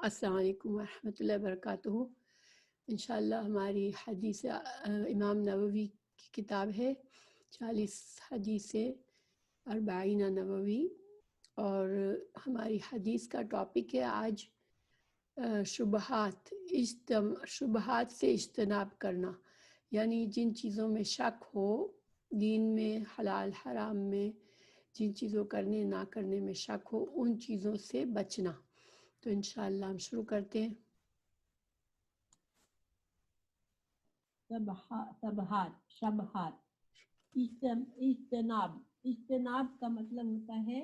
السلام علیکم ورحمۃ اللہ وبرکاتہ۔ انشاءاللہ ہماری حدیث امام نووی کی کتاب ہے 40 حدیث اربعین نووی، اور ہماری حدیث کا ٹاپک ہے آج شبہات سے اجتناب کرنا، یعنی جن چیزوں میں شک ہو دین میں، حلال حرام میں، جن چیزوں کرنے نہ کرنے میں شک ہو ان چیزوں سے بچنا۔ تو انشاءاللہ ہم شروع کرتے ہیں۔ شبہات اجتناب کا مطلب ہوتا ہے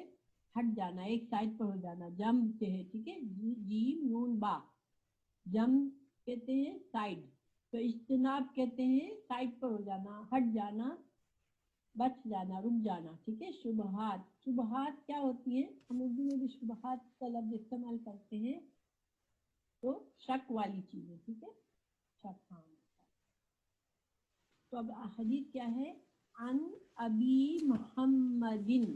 ہٹ جانا، ایک سائڈ پر ہو جانا، جم سے ہے، ٹھیک ہے، جیم نون با، جم کہتے ہیں سائڈ، تو اجتناب کہتے ہیں سائڈ پر ہو جانا، ہٹ جانا، بچ جانا، رک جانا، ٹھیک ہے۔ شبہات کیا ہوتی ہیں؟ ہم اردو میں بھی شبہات کا لفظ استعمال کرتے ہیں، تو شک والی چیزیں، ٹھیک ہے، شک۔ ہاں، تو اب حدیث کیا ہے؟ عن ابی محمدin،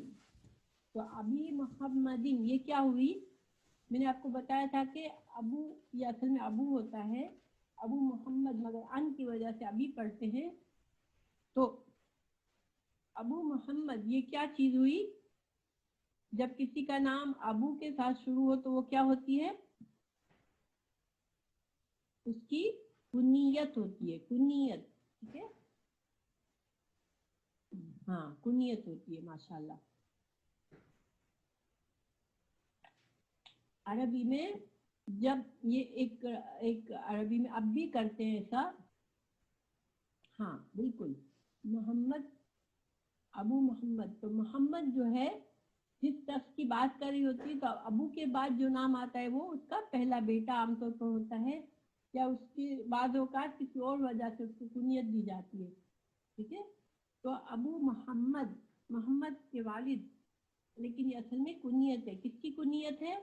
تو ابی محمدin یہ کیا ہوئی؟ میں نے آپ کو بتایا تھا کہ ابو یہ اصل میں ابو ہوتا ہے، ابو محمد، مگر ان کی وجہ سے ابھی پڑھتے ہیں، تو ابو محمد یہ کیا چیز ہوئی؟ جب کسی کا نام ابو کے ساتھ شروع ہو تو وہ کیا ہوتی ہے؟ اس کی کنیت ہوتی ہے، کنیت، ٹھیک ہے، ہاں کنیت ہوتی ہے، ماشاءاللہ۔ عربی میں جب یہ ایک عربی میں اب بھی کرتے ہیں ایسا، ہاں بالکل، محمد، ابو محمد، تو محمد جو ہے جس شخص کی بات کر رہی ہوتی ہے تو ابو کے بعد جو نام آتا ہے وہ اس کا پہلا بیٹا عام طور پر ہوتا ہے، یا اس کی بعض اوقات کسی اور وجہ سے اس کو کنیت دی جاتی ہے، ٹھیک ہے۔ تو ابو محمد، محمد کے والد، لیکن یہ اصل میں کنیت ہے، کس کی کنیت ہے؟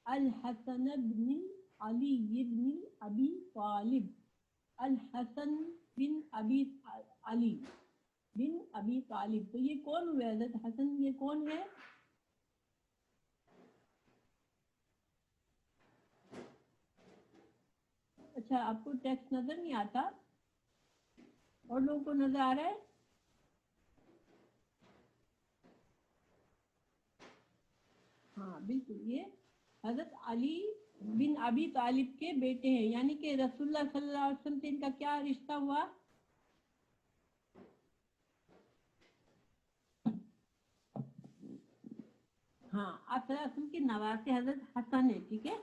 الحسن بن علی بن ابی طالب، الحسن بن ابی علی بن ابی طالب، تو یہ کون ہوئے حضرت حسن؟ یہ کون ہے؟ اچھا، آپ کو ٹیکسٹ نظر نہیں آتا؟ اور لوگوں کو نظر آ رہا ہے؟ ہاں بالکل، یہ حضرت علی بن ابی طالب کے بیٹے ہیں، یعنی کہ رسول اللہ صلی اللہ علیہ وسلم سے ان کا کیا رشتہ ہوا؟ ہاں، آپ صلی اللہ علیہ وسلم کے نواسے حضرت حسن ہے، ٹھیک ہے۔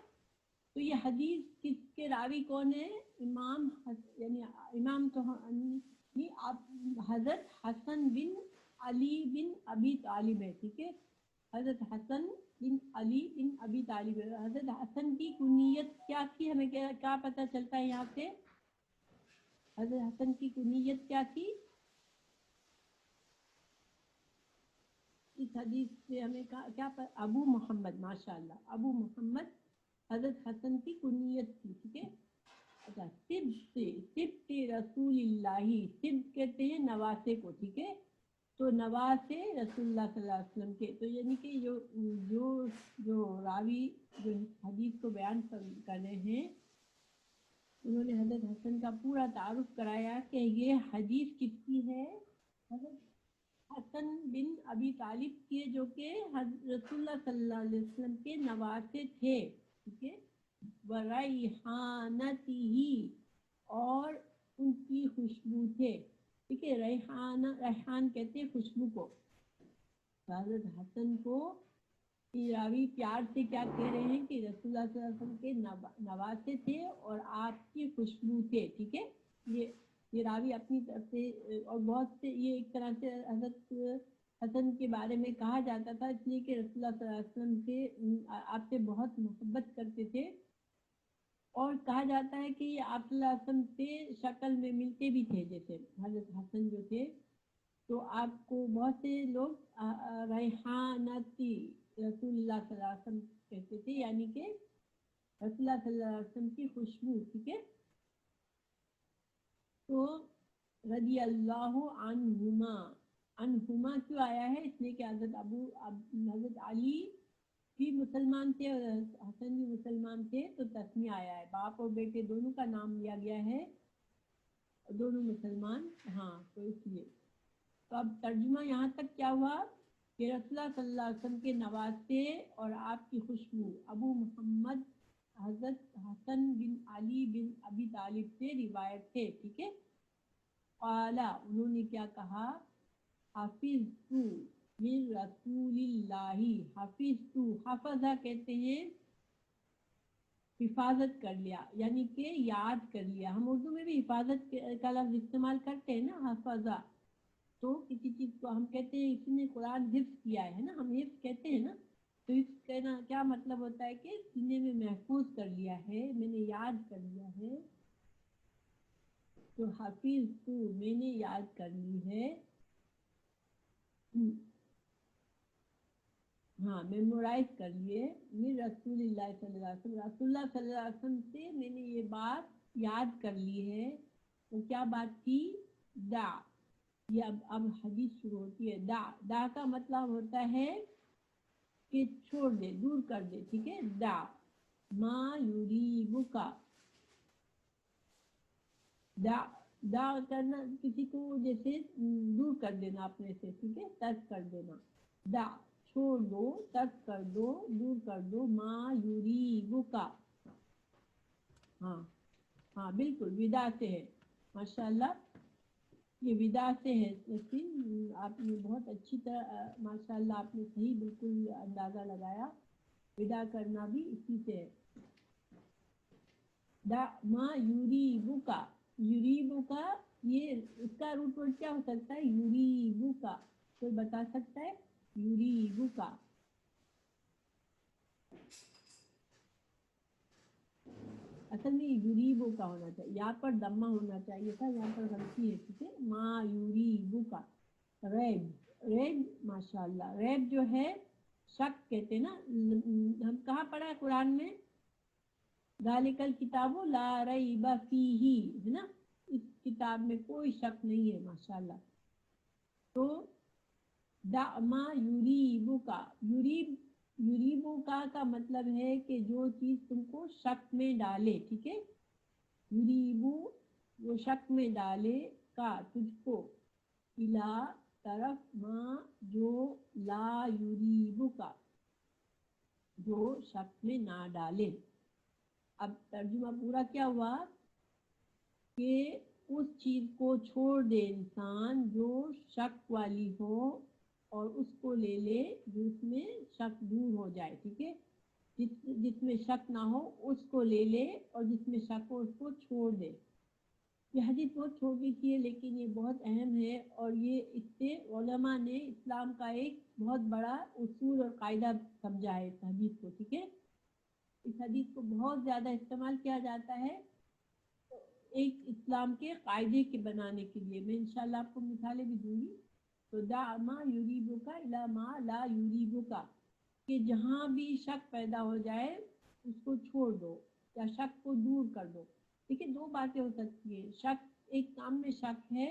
تو یہ حدیث کس کے راوی کون ہے؟ امام یعنی امام تو حضرت حسن بن علی بن ابی طالب ہے، ٹھیک ہے، حضرت حسن بن علی بن ابی طالب ہے۔ حضرت حسن کی کنیت کیا تھی؟ ہمیں کیا پتہ چلتا ہے یہاں سے؟ حضرت حسن کی کنیت کیا تھی اس حدیث سے ہمیں کیا ابو محمد، ماشاءاللہ، ابو محمد حضرت حسن کی کنیت تھی، ٹھیک ہے۔ اچھا، سبط رسول اللہ، سبط کہتے ہیں نواسے کو، ٹھیک ہے، تو نواسے رسول اللہ صلی اللہ علیہ وسلم کے، تو یعنی کہ جو راوی جو حدیث کو بیان کر رہے ہیں انہوں نے حضرت حسن کا پورا تعارف کرایا کہ یہ حدیث کس کی ہے؟ حضرت حسن بن ابی طالب کے، جو کہ رسول اللہ صلی اللہ علیہ وسلم کے نواسے تھے، ٹھیک ہے، وَرَيْحَانَتِهِ، اور ان کی خوشبو تھے، ٹھیک ہے، ریحان کہتے ہیں خوشبو کو۔ حضرت حسن کو راوی پیار سے کیا کہہ رہے ہیں کہ رسول اللہ صلی اللہ علیہ وسلم کے نواسے تھے اور آپ کی خوشبو تھے، ٹھیک ہے۔ یہ راوی اپنی طرف سے، اور بہت سے یہ ایک طرح سے حضرت حسن کے بارے میں کہا جاتا تھا، اس لیے کہ رسول اللہ صلی اللہ علیہ وسلم سے آپ سے بہت محبت کرتے تھے، اور کہا جاتا ہے کہ یہ آپ صلی اللہ علیہ وسلم سے شکل میں ملتے بھی تھے، جیسے حضرت حسن جو تھے، تو آپ کو بہت سے لوگ ریحانتی رسول اللہ صلی اللہ علیہ وسلم کہتے تھے، یعنی کہ رسول اللہ صلی اللہ علیہ وسلم کی خوشبو، ٹھیک ہے۔ تو رضی اللہ عنہما کیوں آیا ہے؟ اس لیے کہ حضرت علی بھی مسلمان تھے اور حسن بھی مسلمان تھے تو تسمیہ آیا ہے, باپ اور بیٹے دونوں کا نام لیا گیا ہے, دونوں مسلمان, ہاں تو اس لیے. تو اب ترجمہ یہاں تک کیا ہوا کہ رسول اللہ صلی اللہ علیہ وسلم کے نواسے اور آپ کی خوشبو ابو محمد حضرت حسن بن علی بن ابی طالب سے روایت ہے, ٹھیک ہے. قالا, انہوں نے کیا کہا, حافظ من رسول اللہ, حافظ حفظہ کہتے ہیں حفاظت کر لیا, یعنی کہ یاد کر لیا. ہم اردو میں بھی حفاظت کا لفظ استعمال کرتے ہیں نا, حفظہ. تو کسی چیز کو ہم کہتے ہیں اس نے قرآن حفظ کیا ہے نا, ہم حفظ کہتے ہیں نا. تو حفظ کہنا کیا مطلب ہوتا ہے کہ سینے میں محفوظ کر لیا ہے, میں نے یاد کر لیا ہے. تو حافظ میں نے یاد کر لی ہے, ہاں میمورائز کر لیے. من رسول اللہ صلی اللہ علیہ وسلم, رسول اللہ صلی اللہ علیہ وسلم سے میں نے یہ بات یاد کر لی ہے. تو کیا بات تھی, دا, یہ اب حدیث شروع ہوتی ہے. دا, دا کا مطلب ہوتا ہے کہ چھوڑ دے, دور کر دے, ٹھیک ہے. دا ما یریبکا, دا, دا کرنا کسی کو جیسے دور کر دینا اپنے سے, ٹھیک ہے, ترک کر دینا. دا چھوڑ دو, ترک کر دو, دور کر دو. ما یریبکا, ہاں ہاں بالکل ودا سے ہے, ماشاءاللہ یہ ودا سے ہے. لیکن آپ نے بہت اچھی طرح ماشاءاللہ آپ نے صحیح بالکل اندازہ لگایا, ودا کرنا بھی اسی سے ہے. دا ما یریبکا, یریبکا یہ اس کا روٹ ورڈ کیا ہو سکتا ہے, یریبکا, کوئی بتا سکتا ہے؟ یریبکا, اصل میں یریبو کا ہونا چاہیے, یہاں پر دمہ ہونا چاہیے تھا, یہاں پر غلطی ہے, ٹھیک ہے. ما یریبکا, ریب, ریب ماشاءاللہ, ریب جو ہے شک کہتے ہیں نا. ہم کہاں پڑھا ہے قرآن میں, ذالک الکتاب لا ریب فیہ, ہے نا, اس کتاب میں کوئی شک نہیں ہے, ماشاءاللہ. تو دا ما یریبکا, یریبکا کا مطلب ہے کہ جو چیز تم کو شک میں ڈالے, ٹھیک ہے. یریبو وہ شک میں ڈالے, کا تجھ کو, الا طرف, ما جو, لا یریبکا جو شک میں نہ ڈالے. اب ترجمہ پورا کیا ہوا کہ اس چیز کو چھوڑ دے انسان جو شک والی ہو, اور اس کو لے لے جس میں شک دور ہو جائے, ٹھیک ہے. جس میں شک نہ ہو اس کو لے لے, اور جس میں شک ہو اس کو چھوڑ دے. یہ حدیث بہت چھوٹی سی ہے لیکن یہ بہت اہم ہے, اور یہ اس سے علماء نے اسلام کا ایک بہت بڑا اصول اور قاعدہ سمجھا ہے اس حدیث کو, ٹھیک ہے. اس حدیث کو بہت زیادہ استعمال کیا جاتا ہے ایک اسلام کے قاعدے کے بنانے کے لیے. میں انشاءاللہ آپ کو مثالیں بھی دوں گی. تو دا ما یریبکا الا ما لا یریبکا, کہ جہاں بھی شک پیدا ہو جائے اس کو چھوڑ دو یا شک کو دور کر دو. دیکھیے دو باتیں ہو سکتی ہیں, شک, ایک کام میں شک ہے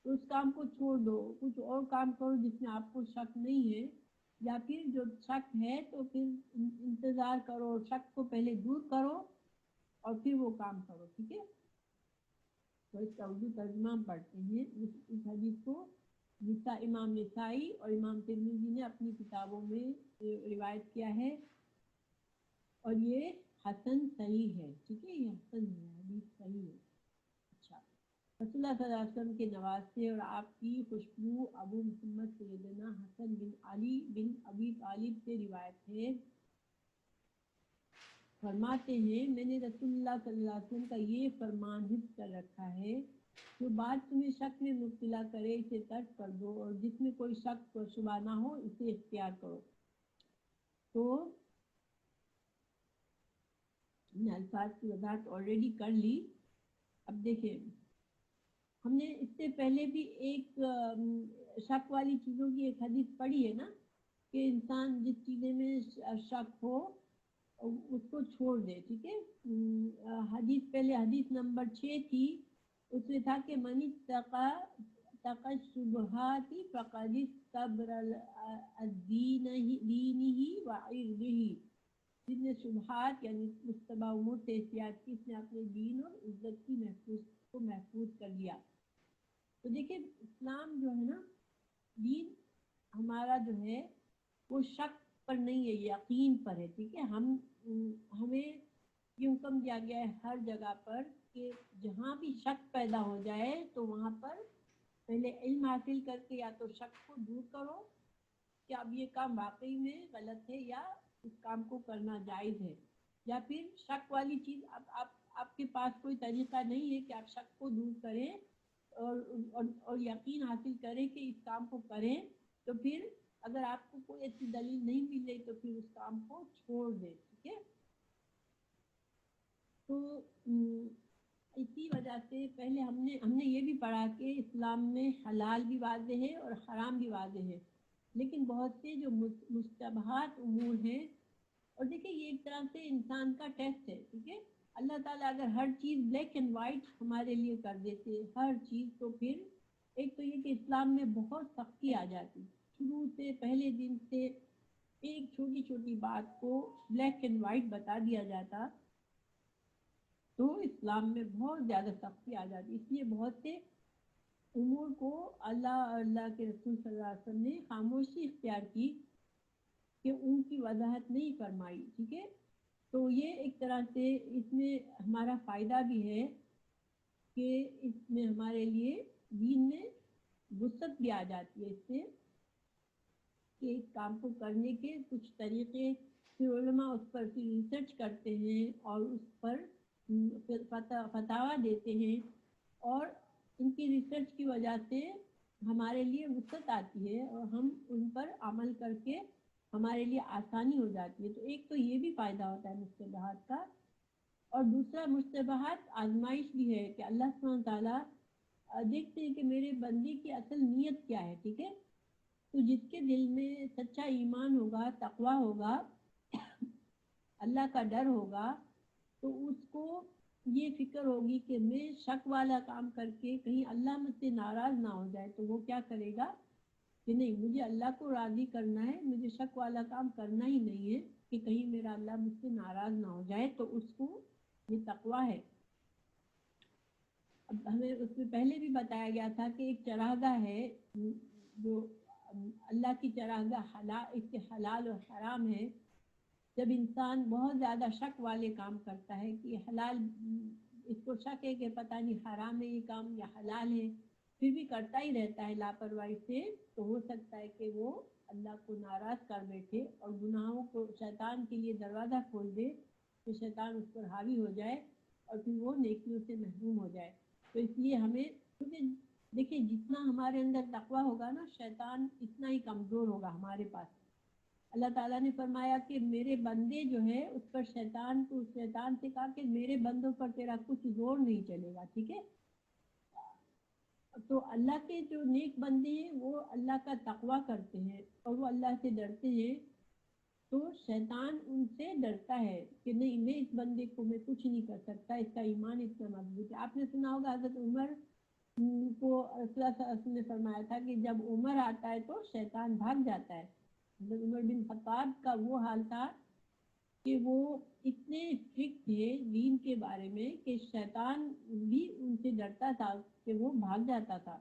تو اس کام کو چھوڑ دو, کچھ اور کام کرو جس میں آپ کو شک نہیں ہے, یا پھر جو شک ہے تو پھر انتظار کرو, شک کو پہلے دور کرو اور پھر وہ کام کرو, ٹھیک ہے. تو اس کا اردو ترجمہ ہم پڑھتے ہیں. اس حدیث کو امام نسائی اور امام ترمذی نے اپنی کتابوں میں روایت کیا ہے, اور یہ حسن صحیح ہے, ٹھیک ہے. یہ حسن ہے, حدیث صحیح ہے. اچھا, رسول اللہ صلی اللہ علیہ وسلم کے نواسے اور آپ کی خوشبو ابو محمد سیدنا حسن بن علی بن ابی طالب سے روایت ہے. فرماتے ہیں میں نے رسول اللہ صلی اللہ علیہ وسلم کا یہ فرمان حفظ کر رکھا ہے, جو بات تمہیں شک میں مبتلا کرے اسے ترک کر دو, اور جس میں کوئی شک و شبہ نہ ہو اسے اختیار کرو. تو ہم نے الفاظ کی وضاحت آلریڈی کر لی. اب دیکھیں, ہم نے اس سے پہلے بھی ایک شک والی چیزوں کی ایک حدیث پڑھی ہے نا, کہ انسان جس چیزیں میں شک ہو اس کو چھوڑ دے, ٹھیک ہے. حدیث پہلے حدیث نمبر 6 تھی, اس میں تھا کہ من اتقى الشبهات فقد استبرأ دینه وعرضه, جس نے شبہات یعنی مشتبہ امور سے احتیاط کی، اس نے اپنے دین اور عزت کی محفوظ کر لیا۔ تو دیکھیں اسلام جو ہے نا، دین ہمارا جو ہے وہ شک پر نہیں ہے، یقین پر ہے، ٹھیک ہے۔ ہمیں یہ حکم دیا گیا ہے ہر جگہ پر کہ جہاں بھی شک پیدا ہو جائے تو وہاں پر پہلے علم حاصل کر کے یا تو شک کو دور کرو کہ اب یہ کام واقعی میں غلط ہے یا اس کام کو کرنا جائز ہے، یا پھر شک والی چیز اب آپ کے پاس کوئی طریقہ نہیں ہے کہ آپ شک کو دور کریں اور یقین حاصل کریں کہ اس کام کو کریں، تو پھر اگر آپ کو کوئی ایسی دلیل نہیں مل رہی تو پھر اس کام کو چھوڑ دیں، ٹھیک ہے۔ تو اسی وجہ سے پہلے ہم نے یہ بھی پڑھا کہ اسلام میں حلال بھی واضح ہے اور حرام بھی واضح ہے، لیکن بہت سے جو مشتبہات امور ہیں، اور دیکھیں یہ ایک طرح سے انسان کا ٹیسٹ ہے، ٹھیک ہے۔ اللہ تعالیٰ اگر ہر چیز بلیک اینڈ وائٹ ہمارے لیے کر دیتے ہر چیز، تو پھر ایک تو یہ کہ اسلام میں بہت سختی آ جاتی، شروع سے پہلے دن سے ایک چھوٹی چھوٹی بات کو بلیک اینڈ وائٹ بتا دیا جاتا، تو اسلام میں بہت زیادہ سختی آ جاتی۔ اس لیے بہت سے امور کو اللہ کے رسول صلی اللہ علیہ وسلم نے خاموشی اختیار کی کہ ان کی وضاحت نہیں فرمائی، ٹھیک ہے۔ تو یہ ایک طرح سے اس میں ہمارا فائدہ بھی ہے کہ اس میں ہمارے لیے دین میں وسعت بھی آ جاتی ہے، اس سے کہ اس کام کو کرنے کے کچھ طریقے، پھر علماء اس پر پھر ریسرچ کرتے ہیں اور اس پر فتاویٰ دیتے ہیں، اور ان کی ریسرچ کی وجہ سے ہمارے لیے وسعت آتی ہے اور ہم ان پر عمل کر کے ہمارے لیے آسانی ہو جاتی ہے۔ تو ایک تو یہ بھی فائدہ ہوتا ہے مشتبہات کا، اور دوسرا مشتبہات آزمائش بھی ہے کہ اللہ سبحانہ تعالیٰ دیکھتے ہیں کہ میرے بندے کی اصل نیت کیا ہے، ٹھیک ہے۔ تو جس کے دل میں سچا ایمان ہوگا، تقویٰ ہوگا، اللہ کا ڈر ہوگا، تو اس کو یہ فکر ہوگی کہ میں شک والا کام کر کے کہیں اللہ مجھ سے ناراض نہ ہو جائے، تو وہ کیا کرے گا کہ نہیں، مجھے اللہ کو راضی کرنا ہے، مجھے شک والا کام کرنا ہی نہیں ہے کہ کہیں میرا اللہ مجھ سے ناراض نہ ہو جائے، تو اس کو یہ تقویٰ ہے۔ اب ہمیں اس میں پہلے بھی بتایا گیا تھا کہ ایک چراگاہ ہے جو اللہ کی چراگاہ، اس کے حلال اور حرام ہے۔ جب انسان بہت زیادہ شک والے کام کرتا ہے کہ حلال، اس کو شک ہے کہ پتہ نہیں حرام ہے یہ کام یا حلال ہے، پھر بھی کرتا ہی رہتا ہے لاپرواہی سے، تو ہو سکتا ہے کہ وہ اللہ کو ناراض کر بیٹھے اور گناہوں کو شیطان کے لیے دروازہ کھول دے کہ شیطان اس پر حاوی ہو جائے اور پھر وہ نیکیوں سے محروم ہو جائے۔ تو اس لیے ہمیں، کیونکہ دیکھیں جتنا ہمارے اندر تقویٰ ہوگا نا، شیطان اتنا ہی کمزور ہوگا ہمارے پاس۔ اللہ تعالیٰ نے فرمایا کہ میرے بندے جو ہے اس پر شیطان سے کہا کہ میرے بندوں پر تیرا کچھ زور نہیں چلے گا، ٹھیک ہے۔ تو اللہ کے جو نیک بندے ہیں وہ اللہ کا تقویٰ کرتے ہیں اور وہ اللہ سے ڈرتے ہیں، تو شیطان ان سے ڈرتا ہے کہ نہیں، میں اس بندے کو میں کچھ نہیں کر سکتا، اس کا ایمان اتنا مضبوط ہے۔ آپ نے سنا ہوگا حضرت عمر کو رسول اللہ صلی اللہ علیہ وسلم نے فرمایا تھا کہ جب عمر آتا ہے تو شیطان بھاگ جاتا ہے۔ حضرت عمر بن خطاب کا وہ حال تھا کہ وہ اتنے اسٹرکٹ تھے دین کے بارے میں کہ شیطان بھی ان سے ڈرتا تھا کہ وہ بھاگ جاتا تھا۔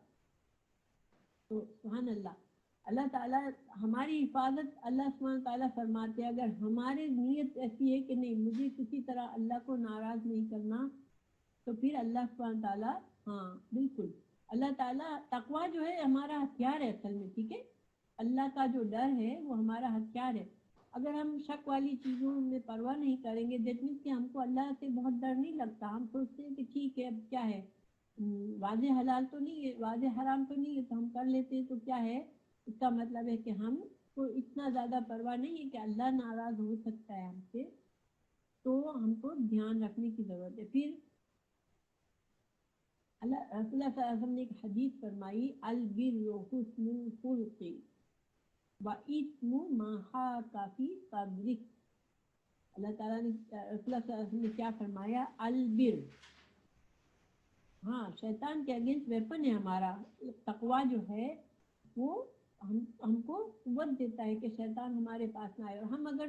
تو سبحان اللہ، اللہ تعالیٰ ہماری حفاظت، اللہ سبحانہ تعالیٰ فرماتے ہیں اگر ہماری نیت ایسی ہے کہ نہیں، مجھے کسی طرح اللہ کو ناراض نہیں کرنا، تو پھر اللہ سبحانہ تعالیٰ، ہاں بالکل، اللہ تعالیٰ تقویٰ جو ہے ہمارا ہتھیار ہے اصل میں، ٹھیک ہے۔ اللہ کا جو ڈر ہے وہ ہمارا ہتھیار ہے۔ اگر ہم شک والی چیزوں میں پرواہ نہیں کریں گے، دیٹ مینس کہ ہم کو اللہ سے بہت ڈر نہیں لگتا، ہم سوچتے ہیں کہ ٹھیک ہے اب کیا ہے، واضح حلال تو نہیں ہے، واضح حرام تو نہیں ہے، تو ہم کر لیتے ہیں، تو کیا ہے، اس کا مطلب ہے کہ ہم کو اتنا زیادہ پرواہ نہیں ہے کہ اللہ ناراض ہو سکتا ہے ہم سے، تو ہم کو دھیان رکھنے کی ضرورت ہے۔ پھر رسول اللہ صلی اللہ علیہ وسلم نے ایک حدیث فرمائی، البر حسن الخلق وَإِثْمُ مَا حَاكَ فِي صَدْرِكَ۔ اللہ تعالیٰ نے، رسول اللہ صلی اللہ علیہ وسلم نے کیا فرمایا، البر، ہاں شیطان کے اگینسٹ ویپن ہے ہمارا تقویٰ جو ہے، وہ ہم کو قوت دیتا ہے کہ شیطان ہمارے پاس نہ آئے، اور ہم اگر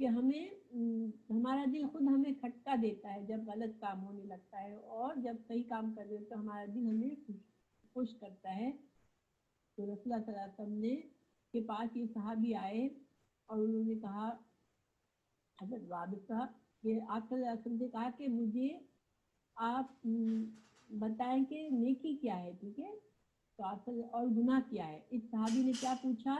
کہ ہمیں ہمارا دل خود ہمیں کھٹکا دیتا ہے جب غلط کام ہونے لگتا ہے، اور جب صحیح کام کر رہے تو ہمارا دل ہمیں خوش کرتا ہے۔ تو رسول اللہ صلی اللہ علیہ وسلم نے کے پاس یہ صحابی آئے اور انہوں نے کہا، حضرت رابط صاحب، کہ آپ صلی اللہ علیہ وسلم نے کہا کہ مجھے آپ بتائیں کہ نیکی کیا ہے، ٹھیک ہے، تو آپ اور گناہ کیا ہے۔ اس صحابی نے کیا پوچھا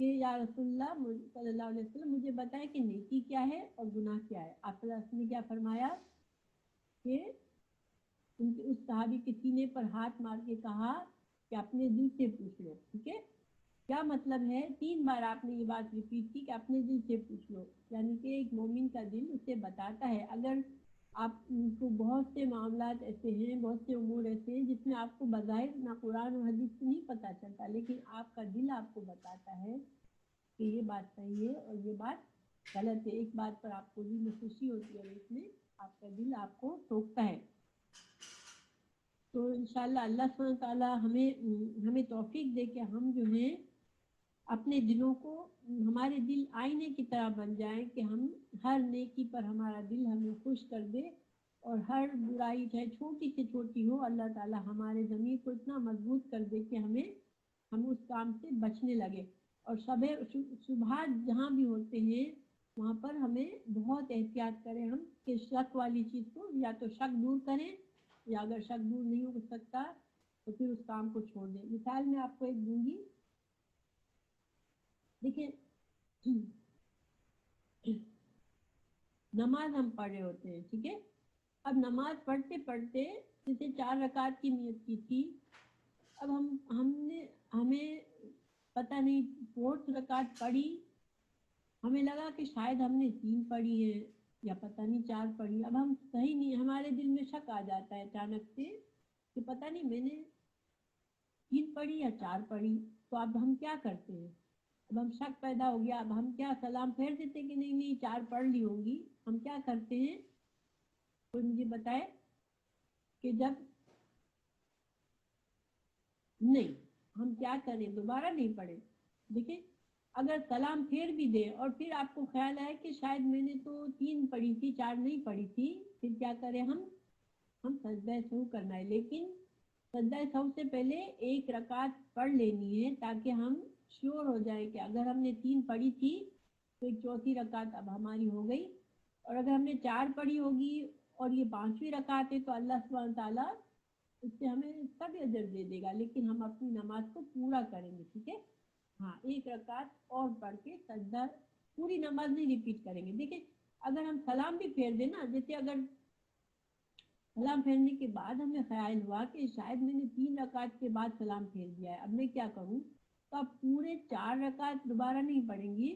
کہ یا رسول اللہ صلی اللہ علیہ وسلم، مجھے بتائیں کہ نیکی کیا ہے اور گناہ کیا ہے۔ آپ صلی اللہ علیہ وسلم نے کیا فرمایا کہ اس صحابی کے سینے پر ہاتھ مار کے کہا کہ اپنے دل سے پوچھ لو، ٹھیک ہے۔ کیا مطلب ہے؟ 3 بار آپ نے یہ بات ریپیٹ کی کہ اپنے دل سے پوچھ لو، یعنی کہ ایک مومن کا دل اسے بتاتا ہے۔ اگر آپ کو بہت سے معاملات ایسے ہیں، بہت سے امور ایسے ہیں جس میں آپ کو بظاہر نہ قرآن و حدیث سے نہیں پتہ چلتا، لیکن آپ کا دل آپ کو بتاتا ہے کہ یہ بات صحیح ہے اور یہ بات غلط ہے۔ ایک بات پر آپ کو دل میں خوشی ہوتی ہے، اس میں آپ کا دل آپ کو ٹوکتا ہے۔ تو انشاءاللہ اللہ سبحانہ وتعالیٰ ہمیں توفیق دے کہ ہم جو ہیں اپنے دلوں کو، ہمارے دل آئینے کی طرح بن جائیں کہ ہم ہر نیکی پر ہمارا دل ہمیں خوش کر دے، اور ہر برائی چاہے چھوٹی سے چھوٹی ہو، اللہ تعالیٰ ہمارے ضمیر کو اتنا مضبوط کر دے کہ ہم اس کام سے بچنے لگے۔ اور صبح جہاں بھی ہوتے ہیں وہاں پر ہمیں بہت احتیاط کریں ہم کہ شک والی چیز کو یا تو شک دور کریں، یا اگر شک دور نہیں ہو سکتا تو پھر اس کام کو چھوڑ دیں۔ مثال میں آپ کو ایک دوں گی، دیکھیں نماز ہم پڑھ رہے ہوتے ہیں، ٹھیک ہے، اب نماز پڑھتے پڑھتے جیسے 4 رکعت کی نیت کی تھی، اب ہمیں پتہ نہیں 4 رکعت پڑھی، ہمیں لگا کہ شاید ہم نے 3 پڑھی ہے یا پتہ نہیں 4 پڑھی، اب ہم صحیح نہیں، ہمارے دل میں شک آ جاتا ہے اچانک سے کہ پتہ نہیں میں نے 3 پڑھی یا 4 پڑھی۔ تو اب ہم کیا کرتے ہیں؟ اب ہم شک پیدا ہو گیا، اب ہم کیا سلام پھیر دیتے کہ نہیں 4 پڑھ لی ہوں گی؟ ہم کیا کرتے ہیں؟ کوئی مجھے بتائے کہ جب نہیں، ہم کیا کریں؟ دوبارہ نہیں پڑھیں۔ دیکھیں اگر سلام پھیر بھی دے اور پھر آپ کو خیال آئے کہ شاید میں نے تو 3 پڑھی تھی 4 نہیں پڑھی تھی، پھر کیا کریں؟ ہم سجدہ سہو کرنا ہے، لیکن سجدہ سہو سے پہلے 1 رکعت پڑھ لینی ہے تاکہ ہم شیور ہو جائے کہ اگر ہم نے 3 پڑھی تھی تو 4تھی رکعت اب ہماری ہو گئی، اور اگر ہم نے 4 پڑھی ہوگی اور یہ 5ویں رکعت ہے تو اللہ سبحانہ تعالیٰ اس سے ہمیں سب اجر دے دے گا، لیکن ہم اپنی نماز کو پورا کریں گے، ٹھیک ہے۔ ہاں 1 رکعت اور پڑھ کے سجدہ، پوری نماز نہیں ریپیٹ کریں گے۔ دیکھیں اگر ہم سلام بھی پھیر دیں نا، جیسے اگر سلام پھیرنے کے بعد ہمیں خیال ہوا کہ شاید میں نے 3 رکعت کے بعد سلام پھیر دیا ہے، اب میں کیا کروں؟ تو آپ پورے 4 رکعت دوبارہ نہیں پڑھیں گی،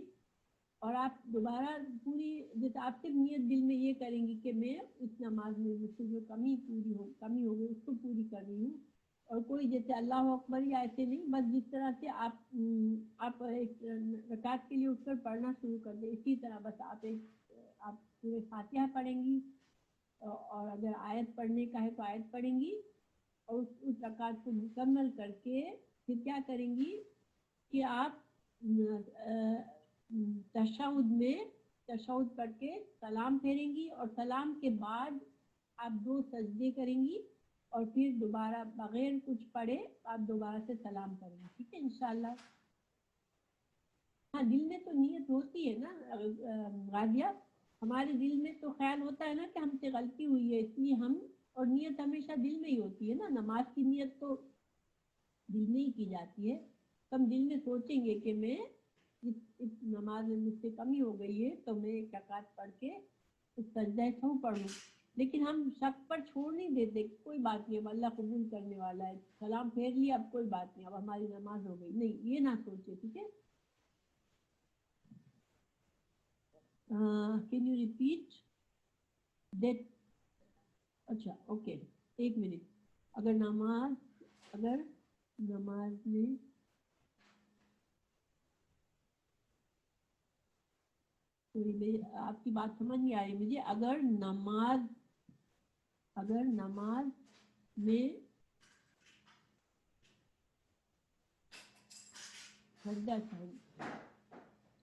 اور آپ دوبارہ پوری، جیسے آپ صرف نیت دل میں یہ کریں گی کہ میں اس نماز میں مجھ سے جو کمی ہو گئی اس کو پوری کر رہی ہوں، اور کوئی جیسے اللہ اکبر یا ایسے نہیں، بس جس طرح سے آپ ایک رکعت کے لیے اٹھ کر پڑھنا شروع کر دیں، اسی طرح بس آپ پورے فاتحہ پڑھیں گی، اور اگر آیت پڑھنے کا ہے تو آیت پڑھیں گی، اور اس رکعت کو مکمل کر کے پھر کیا کریں گی کہ آپ تشہد پڑھ کے سلام پھیریں گی، اور سلام کے بعد آپ 2 سجدے کریں گی، اور پھر دوبارہ بغیر کچھ پڑھے آپ دوبارہ سے سلام کریں گے، ٹھیک ہے انشاءاللہ۔ ہاں دل میں تو نیت ہوتی ہے نا غادیہ، ہمارے دل میں تو خیال ہوتا ہے نا کہ ہم سے غلطی ہوئی ہے، اس لیے اور نیت ہمیشہ دل میں ہی ہوتی ہے نا، نماز کی نیت تو دل میں ہی کی جاتی ہے۔ تو ہم دل میں سوچیں گے کہ میں اس نماز میں مجھ سے کمی ہو گئی ہے تو میں 1 رکعت پڑھ کے سجدہ سہو پڑھوں، لیکن ہم شک پر چھوڑ نہیں دیتے، کوئی بات نہیں اب اللہ قبول کرنے والا ہے، سلام پھیر لیا اب کوئی بات نہیں اب ہماری نماز ہو گئی، نہیں یہ نہ سوچے، ٹھیک ہے۔ Can you repeat that? اچھا اوکے، 1 منٹ۔ اگر نماز میں آپ کی بات سمجھ نہیں آ رہی مجھے، اگر نماز میں سجدہ سہو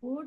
4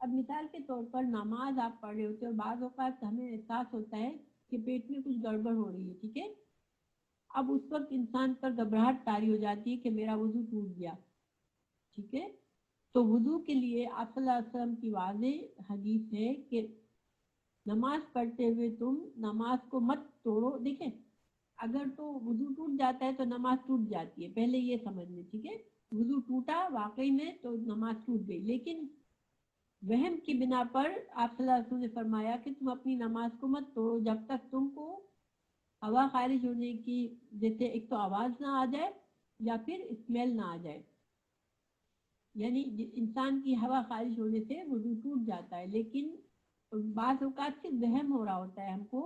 اب مثال کے طور پر نماز آپ پڑھ رہے ہوتے ہیں اور بعض اوقات ہمیں احساس ہوتا ہے کہ پیٹ میں کچھ گڑبڑ ہو رہی ہے، ٹھیک ہے، اب اس وقت انسان پر گھبراہٹ طاری ہو جاتی ہے کہ میرا وضو ٹوٹ گیا، ٹھیک ہے، تو وضو کے لیے آپ صلی اللہ علیہ وسلم کی واضح حدیث ہے کہ نماز پڑھتے ہوئے تم نماز کو مت توڑو. دیکھیں اگر تو وضو ٹوٹ جاتا ہے تو نماز ٹوٹ جاتی ہے، پہلے یہ سمجھ لیں، ٹھیک ہے، وضو ٹوٹا واقعی میں تو نماز ٹوٹ گئی، لیکن وہم کی بنا پر آپ صلی اللہ علیہ وسلم نے فرمایا کہ تم اپنی نماز کو مت توڑو جب تک تم کو ہوا خارج ہونے کی جیسے ایک تو آواز نہ آ جائے یا پھر اسمیل نہ آ جائے. یعنی انسان کی ہوا خارج ہونے سے وضو ٹوٹ جاتا ہے، لیکن بعض اوقات سے وہم ہو رہا ہوتا ہے ہم کو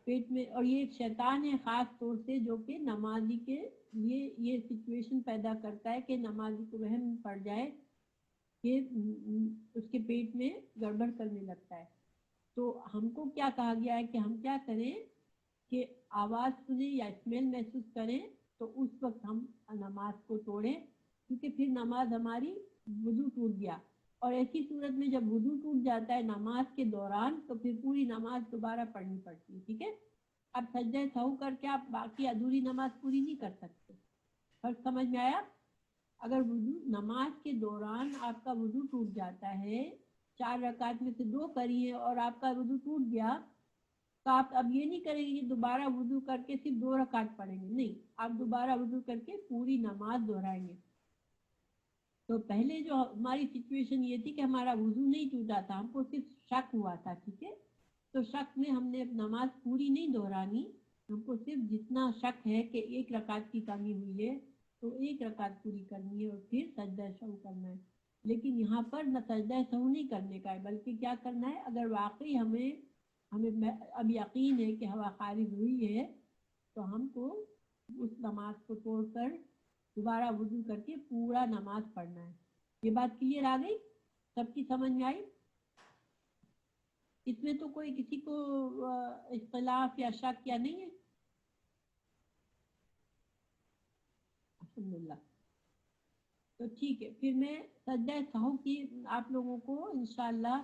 پیٹ میں، اور یہ ایک شیطان ہے خاص طور سے جو کہ نمازی کے لیے یہ سچویشن پیدا کرتا ہے کہ نمازی کو وہم پڑ جائے کہ اس کے پیٹ میں گڑبڑ کرنے لگتا ہے. تو ہم کو کیا کہا گیا ہے کہ ہم کیا کریں کہ آواز سنیں یا اسمیل محسوس کریں تو اس وقت ہم نماز کو توڑیں، کیونکہ پھر نماز ہماری وضو ٹوٹ گیا. اور ایسی صورت میں جب وضو ٹوٹ جاتا ہے نماز کے دوران تو پھر پوری نماز دوبارہ پڑھنی پڑتی ہے، ٹھیک ہے. اب سجدہ سہو کر کے آپ باقی ادھوری نماز پوری نہیں کر سکتے. فرق سمجھ میں آیا؟ اگر وضو نماز کے دوران آپ کا وضو ٹوٹ جاتا ہے، 4 رکعت میں سے 2 کری ہے اور آپ کا وضو ٹوٹ گیا، تو آپ اب یہ نہیں کریں گے کہ دوبارہ وضو کر کے صرف 2 رکعت پڑھیں گے، نہیں، آپ دوبارہ وضو کر کے پوری نماز دہرائیں گے. تو پہلے جو ہماری سچویشن یہ تھی کہ ہمارا وضو نہیں ٹوٹا تھا، ہم کو صرف شک ہوا تھا، ٹھیک ہے، تو شک میں ہم نے نماز پوری نہیں دہرانی، ہم کو صرف جتنا شک ہے کہ 1 رکعت کی کمی ہوئی ہے تو 1 رکعت پوری کرنی ہے اور پھر سجدہ سہو کرنا ہے. لیکن یہاں پر نہ سجدہ سہو نہیں کرنے کا ہے، بلکہ کیا کرنا ہے، اگر واقعی ہمیں اب یقین ہے کہ ہوا خارج ہوئی ہے تو ہم کو اس نماز کو توڑ کر دوبارہ وضو کر کے پورا نماز پڑھنا ہے. یہ بات کلیئر آ گئی؟ سب کی سمجھ میں آئی؟ اس میں تو کوئی کسی کو اختلاف یا شک یا نہیں ہے؟ الحمدللہ. تو ٹھیک ہے، پھر میں سجدہ سہو کی آپ لوگوں کو انشاءاللہ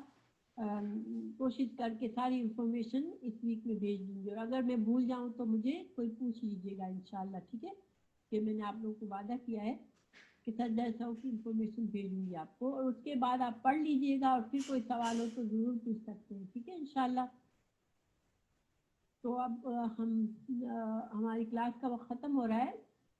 کوشش کر کے ساری انفارمیشن اس ویک میں بھیج دوں گی، اور اگر میں بھول جاؤں تو مجھے کوئی پوچھ لیجیے گا انشاءاللہ، ٹھیک ہے، کہ میں نے آپ لوگوں کو وعدہ کیا ہے کہ سجدہ سہو کی انفارمیشن بھیجوں گی آپ کو، اور اس کے بعد آپ پڑھ لیجیے گا اور پھر کوئی سوال ہو تو ضرور پوچھ سکتے ہیں، ٹھیک ہے انشاءاللہ. تو اب ہماری کلاس کا وقت ختم ہو رہا ہے.